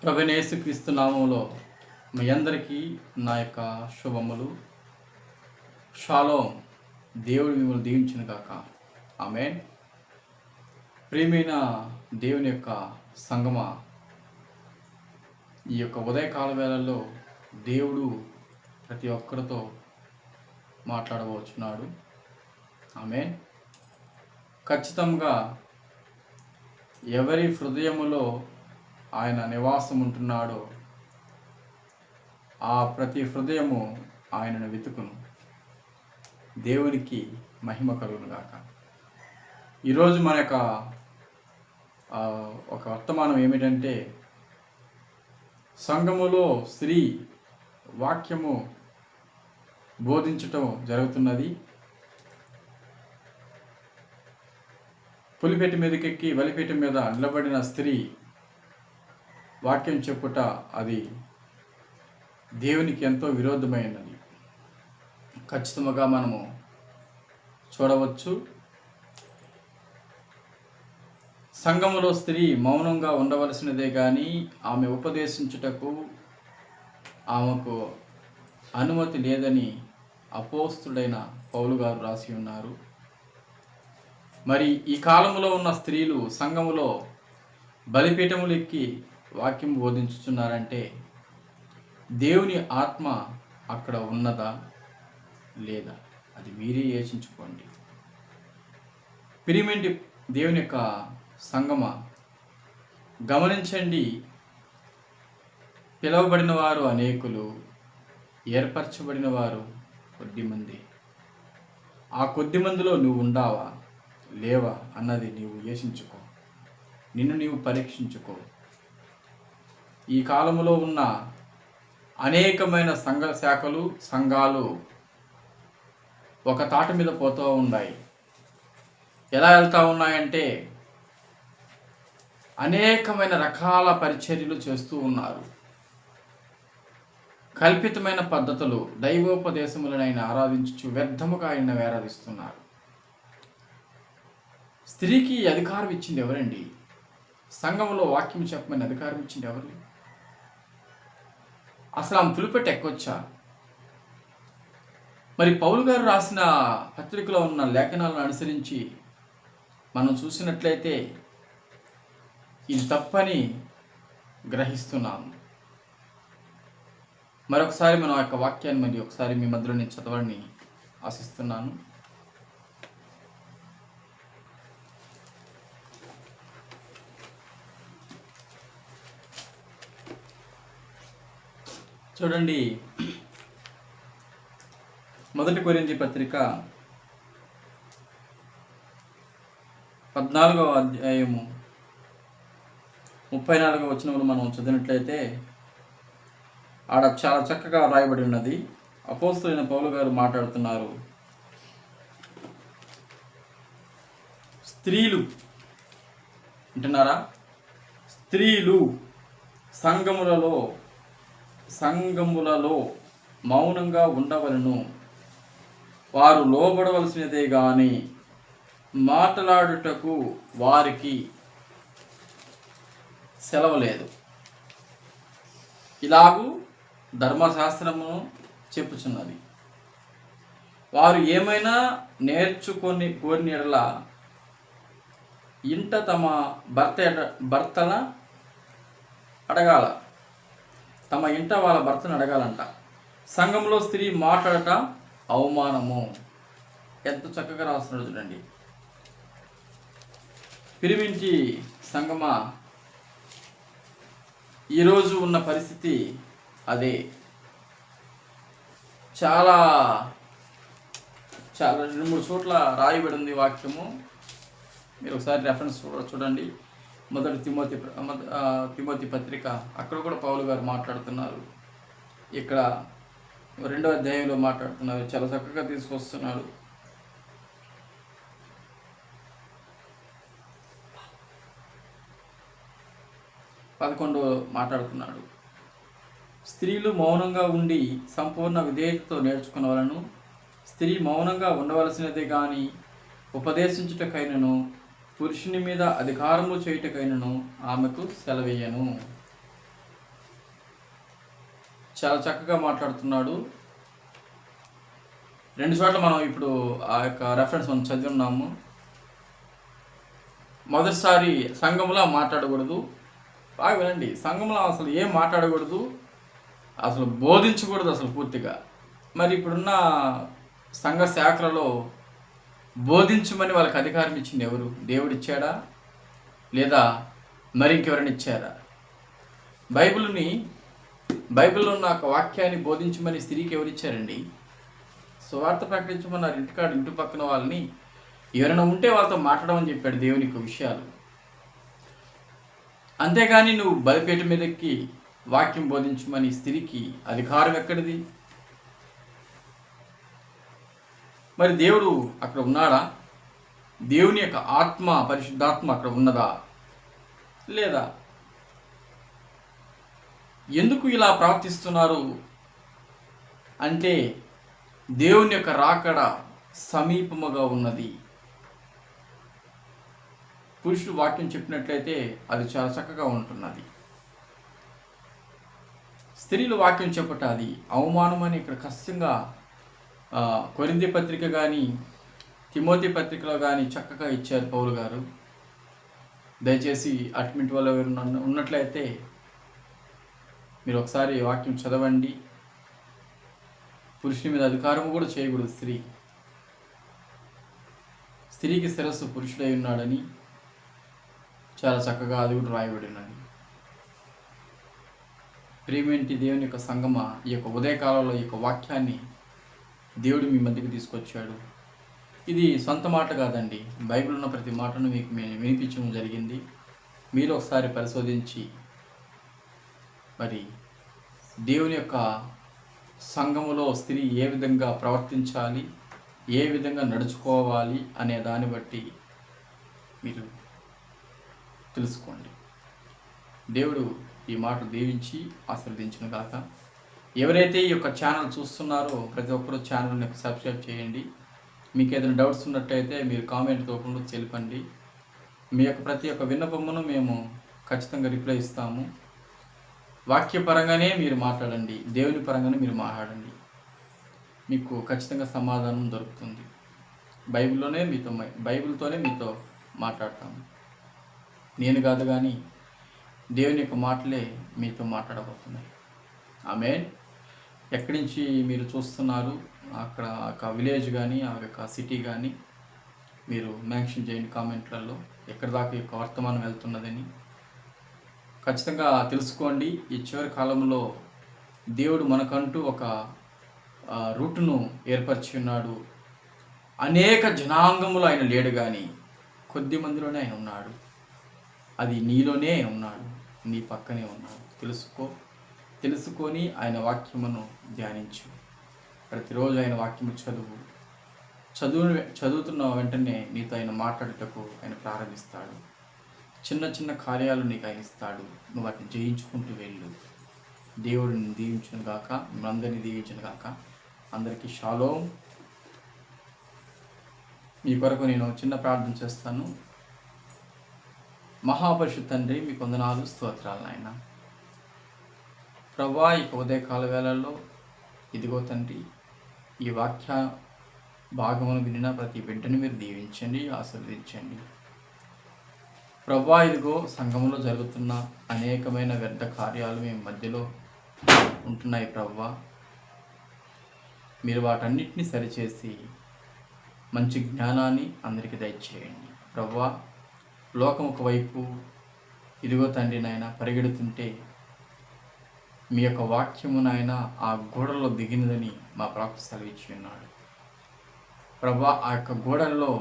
ప్రభువైన యేసుక్రీస్తు నామములో మీ అందరికీ నా యొక్క శుభములు. షాలోమ్. దేవుడు మిమ్మల్ని దీవించును గాక. ఆమేన్. ప్రియమైన దేవుని యొక్క సంగమ, ఈ యొక్క ఉదయకాల వేళల్లో దేవుడు ప్రతి ఒక్కరితో మాట్లాడవచ్చున్నాడు. ఆమేన్. ఖచ్చితంగా ఎవరి హృదయములో ఆయన నివాసం ఉంటున్నాడో ఆ ప్రతి హృదయము ఆయనను వెతుకును. దేవునికి మహిమ కలుగును గాక. ఈరోజు మన యొక్క ఒక వర్తమానం ఏమిటంటే, సంఘములో స్త్రీ వాక్యము బోధించటం జరుగుతున్నది. పులిపేట మీదకెక్కి బలిపీఠం మీద నిలబడిన స్త్రీ వాక్యం చెప్పుట అది దేవునికి ఎంతో విరోధమైనది. ఖచ్చితంగా మనము చూడవచ్చు. సంఘములో స్త్రీ మౌనంగా ఉండవలసినదే కానీ ఆమె ఉపదేశించుటకు ఆమెకు అనుమతి లేదని అపోస్తుడైన పౌలు గారు రాసి ఉన్నారు. మరి ఈ కాలంలో ఉన్న స్త్రీలు సంఘములో బలిపీఠములు ఎక్కి వాక్యం బోధించుతున్నారంటే దేవుని ఆత్మ అక్కడ ఉన్నదా లేదా, అది మీరే యోచించుకోండి. ప్రియమైన దేవుని యొక్క సంగమ, గమనించండి. పిలువబడిన వారు అనేకులు, ఏర్పరచబడిన వారు కొద్దిమంది. ఆ కొద్ది మందిలో నువ్వు ఉండావా లేవా అన్నది నీవు యోచించుకో, నిన్ను నీవు పరీక్షించుకో. ఈ కాలములో ఉన్న అనేకమైన సంఘ శాఖలు, సంఘాలు ఒక తాట మీద పోతూ ఉన్నాయి. ఎలా వెళ్తూ ఉన్నాయంటే, అనేకమైన రకాల పరిచర్యలు చేస్తూ ఉన్నారు. కల్పితమైన పద్ధతులు, దైవోపదేశములనైనా ఆరాధించు వ్యర్థముగా ఆయన ఆరాధిస్తున్నారు. స్త్రీకి అధికారం ఇచ్చింది ఎవరండి? సంఘంలో వాక్యం చెప్పమని అధికారం ఇచ్చింది ఎవరు? అసలు ఆమె పులిపెట్టి ఎక్కొచ్చా? మరి పౌలు గారు రాసిన పత్రికలో ఉన్న లేఖనాలను అనుసరించి మనం చూసినట్లయితే ఇది తప్పని గ్రహిస్తున్నాము. మరొకసారి మనం ఆ యొక్క వాక్యాన్ని మరి ఒకసారి మీ మధ్యలో నేను చదవని ఆశిస్తున్నాను. చూడండి, 1 కొరింథీ పత్రిక 14వ అధ్యాయము 34వ వచనంలో మనం చదివినట్లయితే ఆడ చాలా చక్కగా రాయబడి ఉన్నది. అపోస్తలుడైన పౌలు గారు మాట్లాడుతున్నారు. స్త్రీలు అంటున్నారా? స్త్రీలు సంఘములలో మౌనంగా ఉండవలను, వారు లోబడవలసినదే గాని మాట్లాడుటకు వారికి సెలవు లేదు. ఇలాగూ ధర్మశాస్త్రము చెప్పుచున్నది. వారు ఏమైనా నేర్చుకొని కోరిన యెడల ఇంట తమ భర్తల అడగాల, తమ ఇంట వాళ్ళ భర్తను అడగాలంట. సంఘంలో స్త్రీ మాట్లాడట అవమానము. ఎంత చక్కగా రాస్తున్నాడు చూడండి. పిరిమించి సంగమా, ఈరోజు ఉన్న పరిస్థితి అదే. చాలా 2-3 చోట్ల రాయబడి ఉంది వాక్యము. మీరు ఒకసారి రెఫరెన్స్ చూడండి. 1 తిమోతి పత్రిక, అక్కడ కూడా పౌలు గారు మాట్లాడుతున్నారు. ఇక్కడ 2వ అధ్యాయంలో మాట్లాడుతున్నారు. చాలా చక్కగా తీసుకొస్తున్నారు. మాట్లాడుతున్నాడు. స్త్రీలు మౌనంగా ఉండి సంపూర్ణ విధేయతతో నేర్చుకునవలను. స్త్రీ మౌనంగా ఉండవలసినదే కానీ ఉపదేశించుటకైనను పురుషుని మీద అధికారము చేయుటకైనను ఆమెకు సెలవేయను. చాలా చక్కగా మాట్లాడుతున్నాడు. 2 చోట్ల మనం ఇప్పుడు ఆ యొక్క రెఫరెన్స్ మనం చదివి ఉన్నాము. మొదటిసారి సంఘంలో మాట్లాడకూడదు. బాగా వినండి, సంఘంలో అసలు ఏం మాట్లాడకూడదు, అసలు బోధించకూడదు అసలు పూర్తిగా. మరి ఇప్పుడున్న సంఘ శాఖలలో బోధించమని వాళ్ళకి అధికారం ఇచ్చింది ఎవరు? దేవుడు ఇచ్చాడా లేదా మరి ఇంకెవరైనా ఇచ్చారా? బైబిల్లో ఉన్న ఒక వాక్యాన్ని బోధించమని స్త్రీకి ఎవరు ఇచ్చారండి? సువార్త ప్రకటించమన్నారు. ఇంటి పక్కన వాళ్ళని ఎవరైనా ఉంటే వాళ్ళతో మాట్లాడమని చెప్పాడు దేవునికి విషయాలు. అంతేగాని నువ్వు బలిపీఠం మీదకి వాక్యం బోధించమని స్త్రీకి అధికారం ఎక్కడిది? మరి దేవుడు అక్కడ ఉన్నాడా? దేవుని యొక్క ఆత్మ, పరిశుద్ధాత్మ అక్కడ ఉన్నదా లేదా? ఎందుకు ఇలా ప్రవర్తిస్తున్నారు అంటే దేవుని యొక్క రాకడ సమీపముగా ఉన్నది. పురుషుడు వాక్యం చెప్పినట్లయితే అది చాలా చక్కగా ఉంటున్నది. స్త్రీలు వాక్యం చెప్పట అది అవమానం అని ఇక్కడ ఖచ్చితంగా కొరింథీ పత్రిక కానీ తిమోతి పత్రికలో కానీ చక్కగా ఇచ్చారు పౌలు గారు. దయచేసి అడ్మిట్ వల్ల ఉన్నట్లయితే మీరు ఒకసారి వాక్యం చదవండి. పురుషుని మీద అధికారం కూడా చేయకూడదు స్త్రీకి శిరస్సు పురుషుడై ఉన్నాడని చాలా చక్కగా అది కూడా రాయబడి ఉన్నది. ప్రియమేంటి దేవుని యొక్క సంగమ, ఈ యొక్క ఉదయకాలంలో ఈ యొక్క వాక్యాన్ని దేవుడు మీ మధ్యకి తీసుకొచ్చాడు. ఇది సొంత మాట కాదండి, బైబిల్ ఉన్న ప్రతి మాటను మీకు వినిపించడం జరిగింది. మీరు ఒకసారి పరిశోధించి మరి దేవుని యొక్క సంఘములో స్త్రీ ఏ విధంగా ప్రవర్తించాలి, ఏ విధంగా నడుచుకోవాలి అనే దాన్ని బట్టి మీరు తెలుసుకోండి. దేవుడు ఈ మాట దీవించి ఆశీర్వదించును గాక. ఎవరైతే ఈ యొక్క ఛానల్ చూస్తున్నారో ప్రతి ఒక్కరూ ఛానల్ని సబ్స్క్రైబ్ చేయండి. మీకు ఏదైనా డౌట్స్ ఉన్నట్టయితే మీరు కామెంట్ రూపంలో తెలపండి. మీ యొక్క ప్రతి ఒక్క విన్నపమును మేము ఖచ్చితంగా రిప్లై ఇస్తాము. వాక్యపరంగానే మీరు మాట్లాడండి, దేవుని పరంగానే మీరు మాట్లాడండి, మీకు ఖచ్చితంగా సమాధానం దొరుకుతుంది. బైబిల్తోనే మీతో మాట్లాడతాము. నేను కాదు కానీ దేవుని యొక్క మాటలే మీతో మాట్లాడబోతున్నాయి. ఆమేన్. ఎక్కడి నుంచి మీరు చూస్తున్నారు, అక్కడ ఒక విలేజ్ కానీ ఆ యొక్క సిటీ కానీ మీరు మెన్షన్ చేయండి కామెంట్లలో, ఎక్కడి దాకా ఈ యొక్క వర్తమానం వెళ్తున్నదని ఖచ్చితంగా తెలుసుకోండి. ఈ చివరి కాలంలో దేవుడు మనకంటూ ఒక రూటును ఏర్పరిచి ఉన్నాడు. అనేక జనాంగములు ఆయన లేడు కానీ కొద్ది మందిలోనే ఆయన ఉన్నాడు. అది నీలోనే ఉన్నాడు, నీ పక్కనే ఉన్నాడు. తెలుసుకొని ఆయన వాక్యమును ధ్యానించు. ప్రతిరోజు ఆయన వాక్యము చదువుతున్న వెంటనే నీతో ఆయన మాట్లాడుటకు ఆయన ప్రారంభిస్తాడు. చిన్న చిన్న కార్యాలు నీకు ఆయన ఇస్తాడు, నువ్వు వాటిని జయించుకుంటూ వెళ్ళు. దేవుడిని దీవించును గాక, మనందరినీ దీవించును గాక. అందరికీ షాలోమ్. మీ కొరకు నేను చిన్న ప్రార్థన చేస్తాను. మహాపరిశుద్ధ తండ్రి, మీకు వందనాలు, స్తోత్రాలు నాయన. ప్రభువా, ఈ ఉదయకాల వేళల్లో ఇదిగో తండ్రి, ఈ వాక్య భాగమును వినిన ప్రతి బిడ్డని మీరు దీవించండి, ఆశీర్వదించండి. ప్రభువా, ఇదిగో సంఘంలో జరుగుతున్న అనేకమైన వ్యర్థ కార్యాలు మేము మధ్యలో ఉంటున్నాయి. ప్రభువా, మీరు వాటన్నిటిని సరిచేసి మంచి జ్ఞానాన్ని అందరికీ దయచేయండి. ప్రభువా, లోకం ఒకవైపు ఇదిగో తండ్రి నాయన పరిగెడుతుంటే మీ యొక్క వాక్యము నాయన ఆ గోడలో దిగినదని మా ప్రాప్తి సెలవిచ్చి ఉన్నాడు. ప్రభువా, ఆ యొక్క గోడల్లో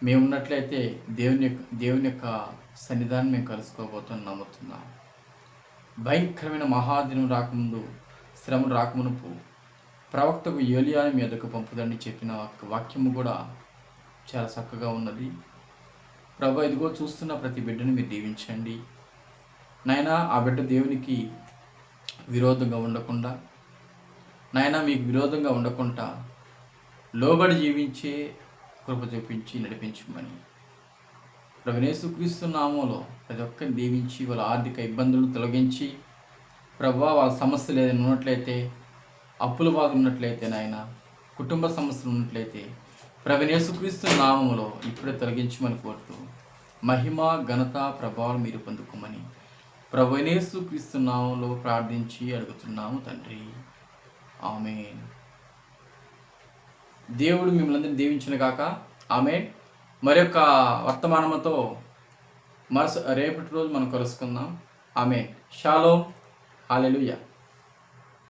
మేము ఉన్నట్లయితే దేవుని యొక్క సన్నిధానం మేము కలుసుకోబోతాం నమ్ముతున్నాం. భయంకరమైన మహాదినం రాకముందు, శ్రమలు రాకమునుపు ప్రవక్తకు ఏలియాని మీ ఎద్దకు పంపుదని చెప్పిన వాక్యము కూడా చాలా చక్కగా ఉన్నది. ప్రభు, ఇదిగో చూస్తున్న ప్రతి బిడ్డను మీరు దీవించండి నాయన. ఆ బిడ్డ దేవునికి విరోధంగా ఉండకుండా నాయన, మీకు విరోధంగా ఉండకుండా లోబడి జీవించే కృప చూపించి నడిపించమని ప్రభు యేసుక్రీస్తు నామములో ప్రతి ఒక్కరిని దీవించి వాళ్ళ ఆర్థిక ఇబ్బందులను తొలగించి ప్రభువా వాళ్ళ సమస్యలు ఏదైనా ఉన్నట్లయితే, అప్పుల బాధ ఉన్నట్లయితే నాయన, కుటుంబ సమస్యలు ఉన్నట్లయితే ప్రభువైన యేసుక్రీస్తు నామములో ఇప్పుడే తొలగించమని కోరుతూ మహిమ ఘనత ప్రభావాలు మీరు పొందుకోమని ప్రభువైన యేసుక్రీస్తు నామములో ప్రార్థించి అడుగుతున్నాము తండ్రి. ఆమేన్. దేవుడు మిమ్మల్ని అందరినీ దీవించును గాక. ఆమేన్. మరొక వర్తమానముతో రేపటి రోజు మనం కలుసుకుందాం. ఆమేన్. షాలోమ్. హల్లెలూయా.